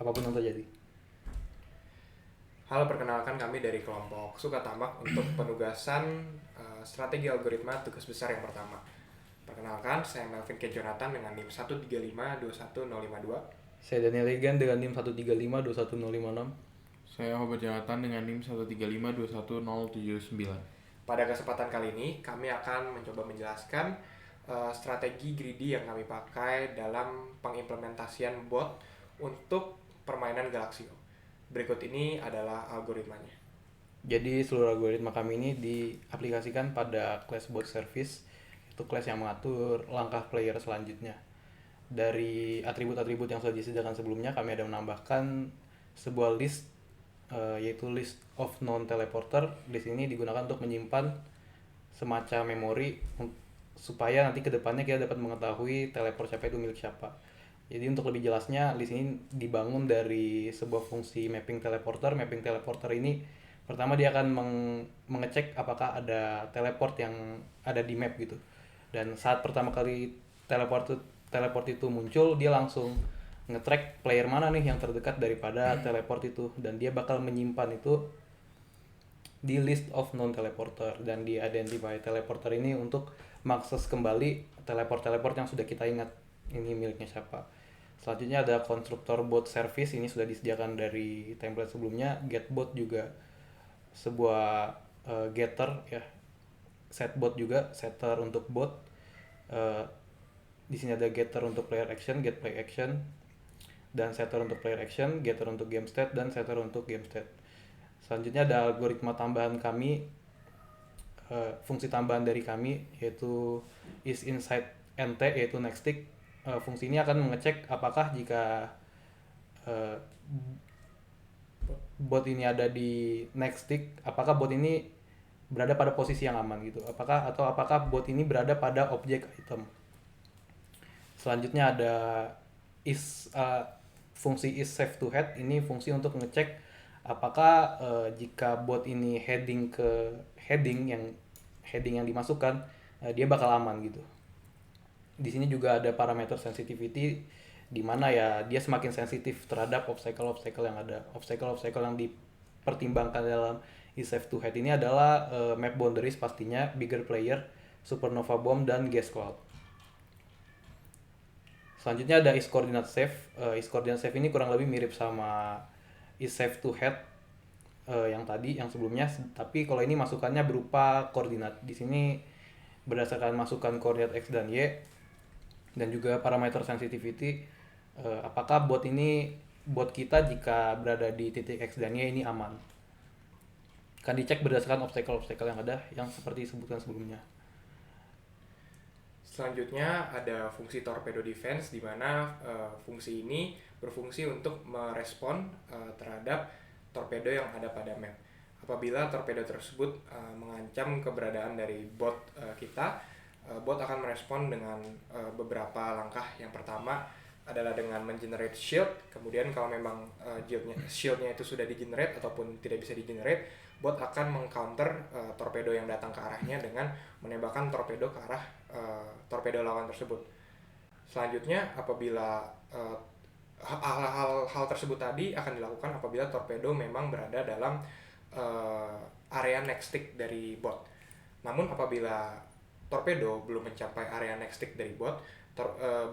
apapun yang terjadi. Halo, perkenalkan kami dari kelompok Sukatamak untuk penugasan strategi algoritma tugas besar yang pertama. Perkenalkan, saya Melvin K. Jonathan dengan NIM 135211052. Saya Daniel Egan dengan NIM 135211056. Saya Hobart Jonathan dengan NIM 135211079. Pada kesempatan kali ini, kami akan mencoba menjelaskan strategi greedy yang kami pakai dalam pengimplementasian bot untuk permainan Galaxio. Berikut ini adalah algoritmanya. Jadi seluruh algoritma kami ini diaplikasikan pada class bot service, itu class yang mengatur langkah player selanjutnya. Dari atribut-atribut yang sudah disediakan sebelumnya, kami ada menambahkan sebuah list, yaitu list of non teleporter. List ini digunakan untuk menyimpan semacam memori supaya nanti kedepannya kita dapat mengetahui teleport siapa itu milik siapa. Jadi untuk lebih jelasnya, list ini dibangun dari sebuah fungsi mapping teleporter. Mapping teleporter ini pertama dia akan mengecek apakah ada teleport yang ada di map gitu. Dan saat pertama kali teleport itu muncul, dia langsung nge-track player mana nih yang terdekat daripada teleport itu, dan dia bakal menyimpan itu di list of non teleporter, dan di identify teleporter ini untuk mengakses kembali teleport yang sudah kita ingat ini miliknya siapa. Selanjutnya ada konstruktor bot service, ini sudah disediakan dari template sebelumnya. GetBot juga sebuah getter ya. SetBot juga, setter untuk bot. Di sini ada getter untuk player action, get play action, dan setter untuk player action, getter untuk game state, dan setter untuk game state. Selanjutnya ada algoritma tambahan kami, fungsi tambahan dari kami, yaitu is inside nt, yaitu next tick. Fungsi ini akan mengecek apakah jika bot ini ada di next tick, apakah bot ini berada pada posisi yang aman gitu, apakah bot ini berada pada objek item. Selanjutnya ada fungsi is safe to head. Ini fungsi untuk ngecek apakah jika bot ini heading yang dimasukkan, dia bakal aman gitu. Di sini juga ada parameter sensitivity, di mana ya dia semakin sensitif terhadap obstacle yang ada. Obstacle yang dipertimbangkan dalam is safe to head ini adalah map boundaries pastinya, bigger player, supernova bomb, dan gas cloud. Selanjutnya ada is coordinate safe. Is coordinate safe ini kurang lebih mirip sama is safe to head yang sebelumnya, tapi kalau ini masukannya berupa koordinat. Di sini berdasarkan masukan koordinat x dan y, dan juga parameter sensitivity, apakah bot kita jika berada di titik x dan y ini aman. Akan dicek berdasarkan obstacle yang ada yang seperti disebutkan sebelumnya. Selanjutnya ada fungsi torpedo defense, di mana fungsi ini berfungsi untuk merespon terhadap torpedo yang ada pada map. Apabila torpedo tersebut mengancam keberadaan dari bot kita, bot akan merespon dengan beberapa langkah. Yang pertama adalah dengan mengenerate shield. Kemudian kalau memang shieldnya itu sudah di-generate ataupun tidak bisa di-generate, bot akan mengcounter torpedo yang datang ke arahnya dengan menembakkan torpedo ke arah torpedo lawan tersebut. Selanjutnya, apabila hal tersebut tadi akan dilakukan apabila torpedo memang berada dalam area next tick dari bot. Namun apabila torpedo belum mencapai area next tick dari bot,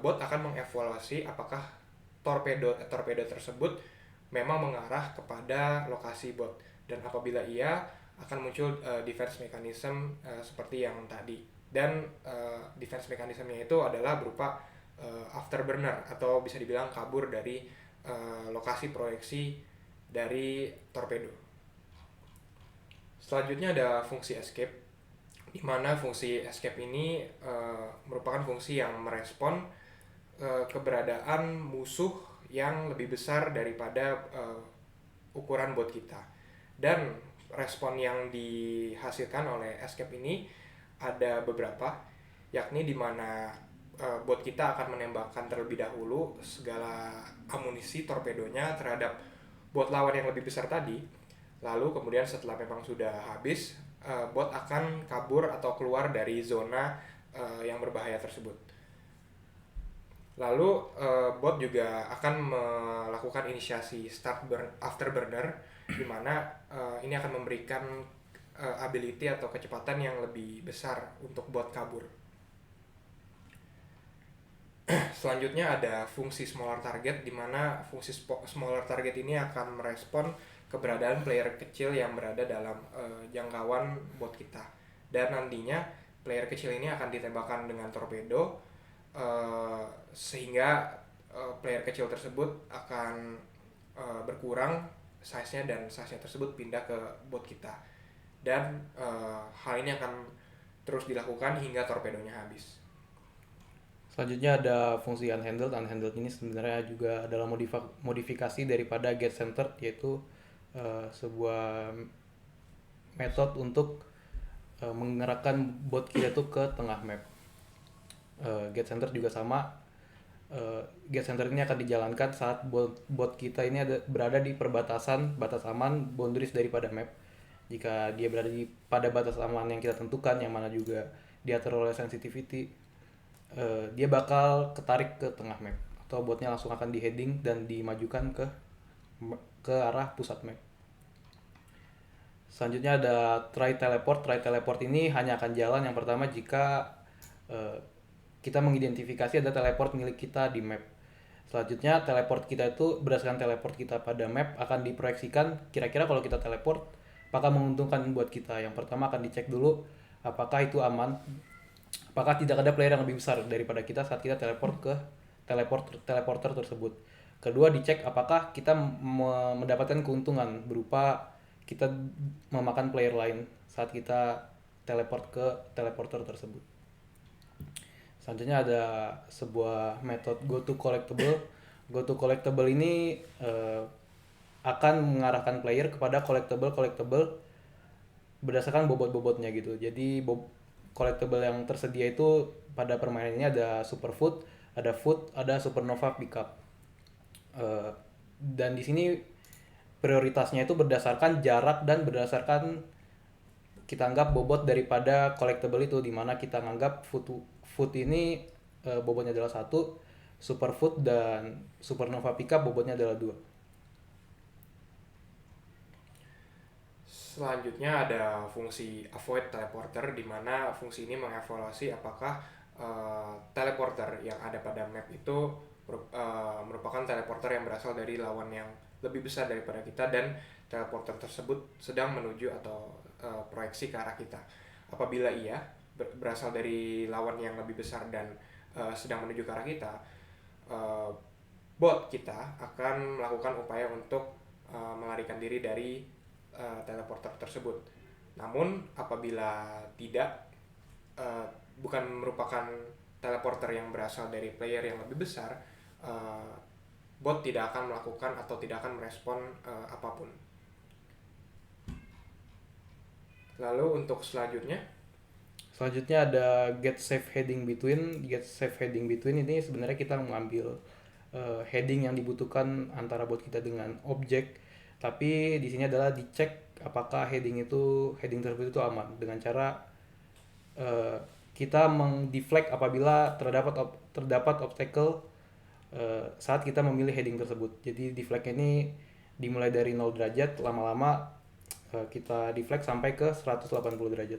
bot akan mengevaluasi apakah torpedo tersebut memang mengarah kepada lokasi bot, dan apabila iya akan muncul defense mechanism seperti yang tadi. Dan defense mechanismnya itu adalah berupa afterburner, atau bisa dibilang kabur dari lokasi proyeksi dari torpedo. Selanjutnya ada fungsi escape, di mana fungsi escape ini merupakan fungsi yang merespon keberadaan musuh yang lebih besar daripada ukuran bot kita. Dan respon yang dihasilkan oleh escape ini ada beberapa, yakni di mana bot kita akan menembakkan terlebih dahulu segala amunisi torpedonya terhadap bot lawan yang lebih besar tadi. Lalu kemudian setelah memang sudah habis, bot akan kabur atau keluar dari zona yang berbahaya tersebut. Lalu bot juga akan melakukan inisiasi afterburner, di mana ini akan memberikan ability atau kecepatan yang lebih besar untuk bot kabur. Selanjutnya ada fungsi smaller target, di mana fungsi smaller target ini akan merespon keberadaan player kecil yang berada dalam jangkauan bot kita. Dan nantinya player kecil ini akan ditembakkan dengan torpedo, sehingga player kecil tersebut akan berkurang size-nya dan size-nya tersebut pindah ke bot kita. Dan hal ini akan terus dilakukan hingga torpedonya habis. Selanjutnya ada fungsi unhandled. Unhandled ini sebenarnya juga adalah modifikasi daripada get centered, yaitu sebuah metode untuk mengerahkan bot kita itu ke tengah map. Get centered juga sama. Get centered ini akan dijalankan saat bot kita ini berada di perbatasan batas aman boundaries daripada map. Jika dia berada pada batas aman yang kita tentukan, yang mana juga diatur oleh sensitivity, dia bakal ketarik ke tengah map, atau botnya langsung akan di heading dan dimajukan ke arah pusat map. Selanjutnya ada try teleport. Try teleport ini hanya akan jalan yang pertama jika kita mengidentifikasi ada teleport milik kita di map. Selanjutnya teleport kita itu berdasarkan teleport kita pada map akan diproyeksikan kira-kira kalau kita teleport apakah menguntungkan buat kita. Yang pertama akan dicek dulu apakah itu aman, apakah tidak ada player yang lebih besar daripada kita saat kita teleport ke teleporter tersebut. Kedua, dicek apakah kita mendapatkan keuntungan berupa kita memakan player lain saat kita teleport ke teleporter tersebut. Selanjutnya ada sebuah metode go to collectible. Go to collectible ini akan mengarahkan player kepada collectible berdasarkan bobot-bobotnya gitu. Jadi collectible yang tersedia itu pada permainan ini ada superfood, ada food, ada supernova pickup. Dan di sini prioritasnya itu berdasarkan jarak dan berdasarkan kita anggap bobot daripada collectible itu, dimana kita anggap food ini bobotnya adalah 1, superfood dan supernova pickup bobotnya adalah 2. Selanjutnya ada fungsi avoid teleporter, di mana fungsi ini mengevaluasi apakah teleporter yang ada pada map itu merupakan teleporter yang berasal dari lawan yang lebih besar daripada kita dan teleporter tersebut sedang menuju atau proyeksi ke arah kita. Apabila ia berasal dari lawan yang lebih besar dan sedang menuju ke arah kita, bot kita akan melakukan upaya untuk melarikan diri dari teleporter tersebut. Namun apabila bukan merupakan teleporter yang berasal dari player yang lebih besar, bot tidak akan melakukan atau tidak akan merespon apapun. Lalu untuk selanjutnya ada get safe heading between. Get safe heading between ini sebenarnya kita mengambil heading yang dibutuhkan antara bot kita dengan objek, tapi di sini adalah dicek apakah heading tersebut itu aman dengan cara kita mendeflect apabila terdapat obstacle saat kita memilih heading tersebut. Jadi deflect ini dimulai dari 0 derajat, lama-lama kita deflect sampai ke 180 derajat.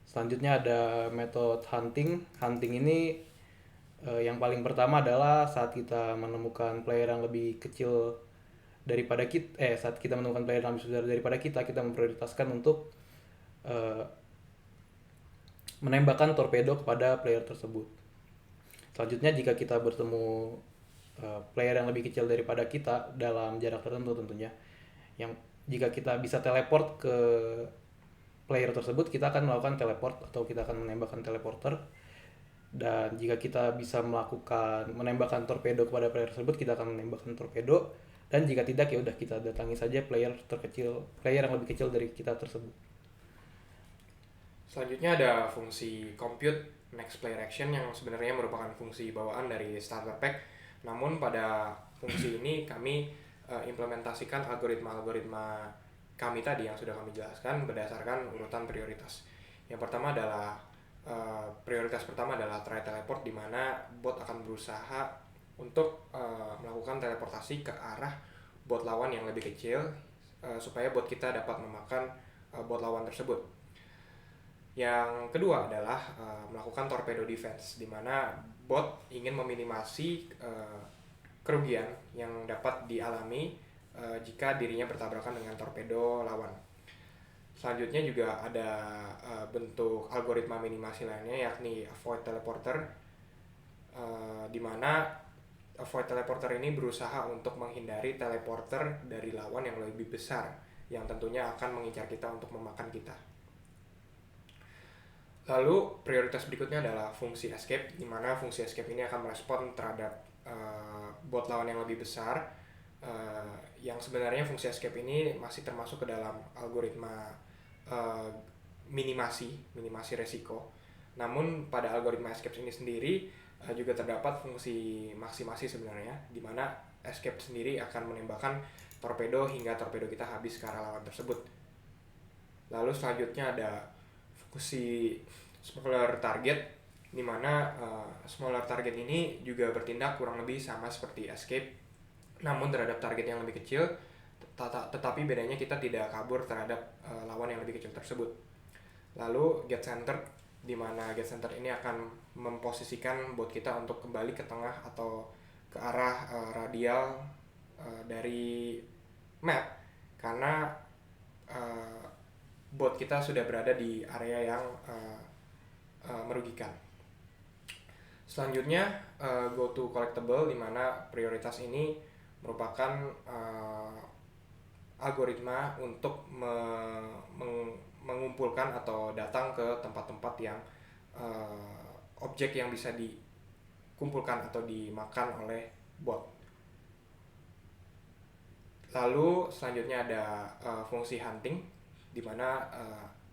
Selanjutnya ada metode hunting. Hunting ini yang paling pertama adalah saat kita menemukan player yang lebih kecil daripada kita, saat kita menemukan player yang lebih besar daripada kita memprioritaskan untuk menembakkan torpedo kepada player tersebut. Selanjutnya jika kita bertemu player yang lebih kecil daripada kita dalam jarak tertentu tentunya, yang jika kita bisa teleport ke player tersebut, kita akan melakukan teleport atau kita akan menembakkan teleporter. Dan jika kita bisa menembakkan torpedo kepada player tersebut, kita akan menembakkan torpedo. Dan jika tidak, ya udah kita datangi saja player yang lebih kecil dari kita tersebut. Selanjutnya ada fungsi compute next player action yang sebenarnya merupakan fungsi bawaan dari starter pack. Namun pada fungsi ini kami implementasikan algoritma kami tadi yang sudah kami jelaskan berdasarkan urutan prioritas. Yang pertama adalah Prioritas pertama adalah try teleport, di mana bot akan berusaha untuk melakukan teleportasi ke arah bot lawan yang lebih kecil, supaya bot kita dapat memakan bot lawan tersebut. Yang kedua adalah melakukan torpedo defense, di mana bot ingin meminimasi kerugian yang dapat dialami jika dirinya bertabrakan dengan torpedo lawan. Selanjutnya juga ada bentuk algoritma minimasi lainnya, yakni avoid teleporter, di mana avoid teleporter ini berusaha untuk menghindari teleporter dari lawan yang lebih besar, yang tentunya akan mengincar kita untuk memakan kita. Lalu prioritas berikutnya adalah fungsi escape, di mana fungsi escape ini akan merespon terhadap bot lawan yang lebih besar, yang sebenarnya fungsi escape ini masih termasuk ke dalam algoritma minimasi resiko. Namun pada algoritma escape ini sendiri juga terdapat fungsi maksimasi sebenarnya, di mana escape sendiri akan menembakkan torpedo hingga torpedo kita habis ke arah lawan tersebut. Lalu selanjutnya ada fungsi smaller target, di mana smaller target ini juga bertindak kurang lebih sama seperti escape, namun terhadap target yang lebih kecil, tetapi bedanya kita tidak kabur terhadap lawan yang lebih kecil tersebut. Lalu get center, di mana get center ini akan memposisikan bot kita untuk kembali ke tengah atau ke arah radial dari map, karena bot kita sudah berada di area yang merugikan. Selanjutnya go to collectible, di mana prioritas ini merupakan algoritma untuk mengumpulkan atau datang ke tempat-tempat yang objek yang bisa dikumpulkan atau dimakan oleh bot. Lalu selanjutnya ada fungsi hunting, di mana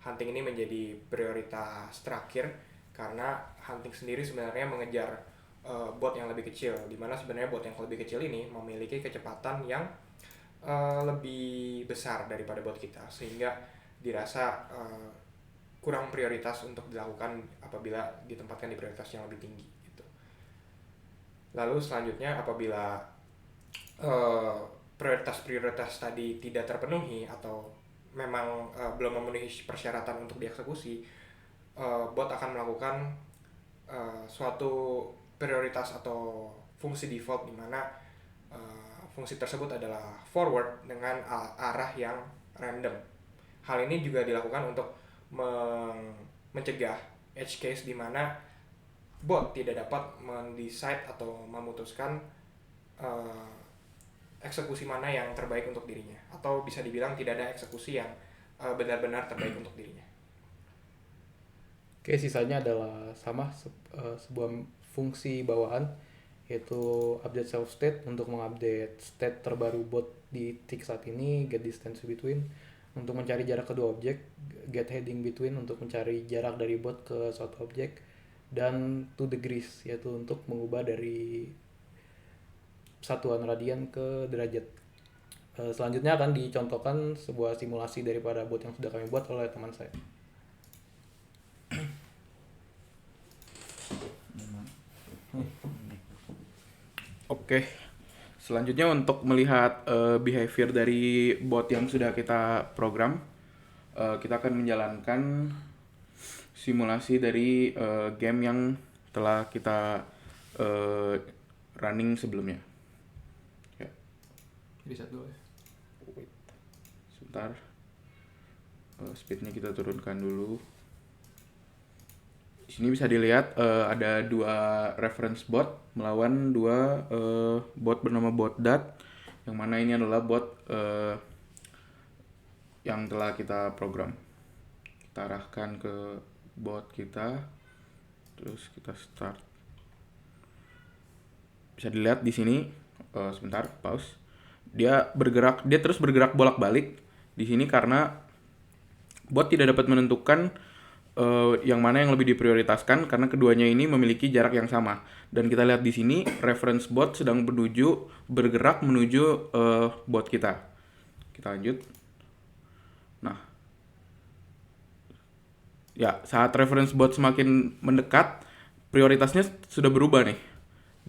hunting ini menjadi prioritas terakhir, karena hunting sendiri sebenarnya mengejar bot yang lebih kecil, di mana sebenarnya bot yang lebih kecil ini memiliki kecepatan yang lebih besar daripada bot kita, sehingga dirasa kurang prioritas untuk dilakukan apabila ditempatkan di prioritas yang lebih tinggi gitu. Lalu selanjutnya apabila prioritas tadi tidak terpenuhi atau memang belum memenuhi persyaratan untuk dieksekusi, bot akan melakukan suatu prioritas atau fungsi default, di mana fungsi tersebut adalah forward dengan arah yang random. Hal ini juga dilakukan untuk mencegah edge case, di mana bot tidak dapat mendecide atau memutuskan eksekusi mana yang terbaik untuk dirinya, atau bisa dibilang tidak ada eksekusi yang benar-benar terbaik untuk dirinya. Oke, sisanya adalah sama sebuah fungsi bawahan, yaitu update self state untuk mengupdate state terbaru bot di tick saat ini, get distance between untuk mencari jarak kedua objek, get heading between untuk mencari jarak dari bot ke suatu objek, dan 2 degrees yaitu untuk mengubah dari satuan radian ke derajat. Selanjutnya akan dicontohkan sebuah simulasi daripada bot yang sudah kami buat oleh teman saya. Oke, selanjutnya untuk melihat behavior dari bot yang sudah kita program, kita akan menjalankan simulasi dari game yang telah kita running sebelumnya. Ya. Reset dulu ya. Sebentar, speednya kita turunkan dulu. Di sini bisa dilihat ada 2 reference bot melawan 2 bot bernama bot.dat, yang mana ini adalah bot yang telah kita program. Kita arahkan ke bot kita, terus kita start. Bisa dilihat di sini, sebentar, pause. Dia terus bergerak bolak-balik di sini karena bot tidak dapat menentukan yang mana yang lebih diprioritaskan, karena keduanya ini memiliki jarak yang sama. Dan kita lihat di sini reference bot sedang bergerak menuju bot kita. Kita lanjut. Nah, Ya, saat reference bot semakin mendekat, prioritasnya sudah berubah nih.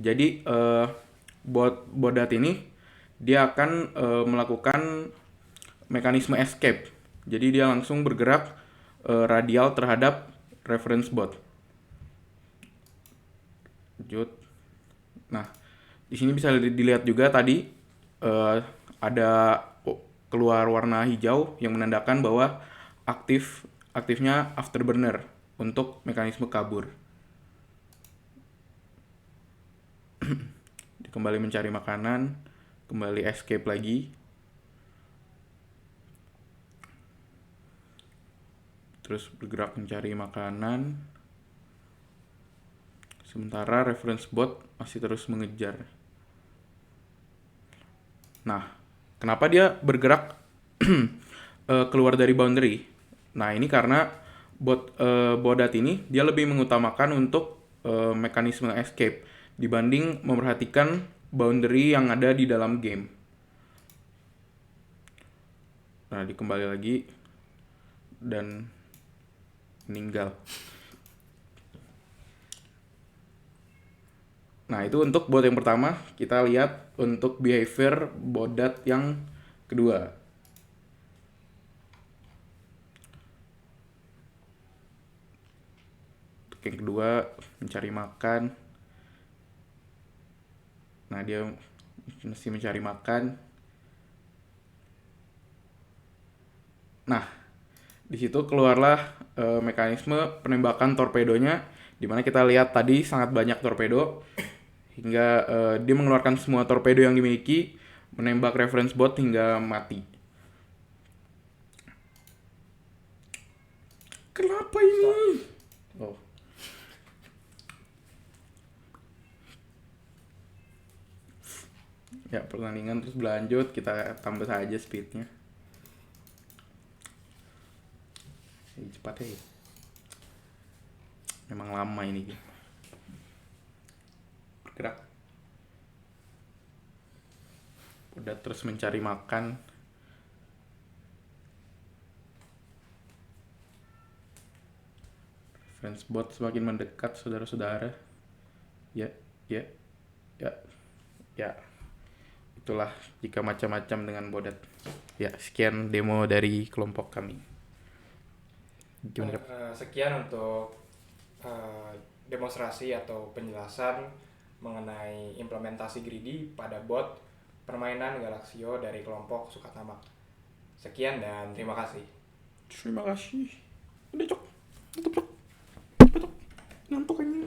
Jadi bodat ini dia akan melakukan mekanisme escape. Jadi dia langsung bergerak radial terhadap reference bot. Lanjut. Nah, di sini bisa dilihat juga tadi ada keluar warna hijau yang menandakan bahwa aktifnya afterburner untuk mekanisme kabur. Kembali mencari makanan, kembali escape lagi. Terus bergerak mencari makanan. Sementara reference bot masih terus mengejar. Nah, kenapa dia bergerak keluar dari boundary? Nah, ini karena bodat ini dia lebih mengutamakan untuk mekanisme escape dibanding memperhatikan boundary yang ada di dalam game. Nah, dikembali lagi dan meninggal. Nah, itu untuk bot yang pertama. Kita lihat untuk behavior bodat yang kedua. Untuk yang kedua, mencari makan. Nah, dia mesti mencari makan. Nah, di situ keluarlah mekanisme penembakan torpedonya, di mana kita lihat tadi sangat banyak torpedo hingga dia mengeluarkan semua torpedo yang dimiliki, menembak reference bot hingga mati. Kenapa ini? Oh. Ya, pertandingan terus berlanjut, kita tambah saja speednya. Cepat ya. Memang lama ini. Bergerak. Udah terus mencari makan. Reference bot semakin mendekat, saudara-saudara. Ya. Itulah jika macam-macam dengan bodat. Ya, sekian demo dari kelompok kami. Sekian untuk demonstrasi atau penjelasan mengenai implementasi greedy pada bot permainan Galaxio dari kelompok Sukatama. Sekian dan terima kasih. Terima kasih. Udah cok. Ngantuk ini.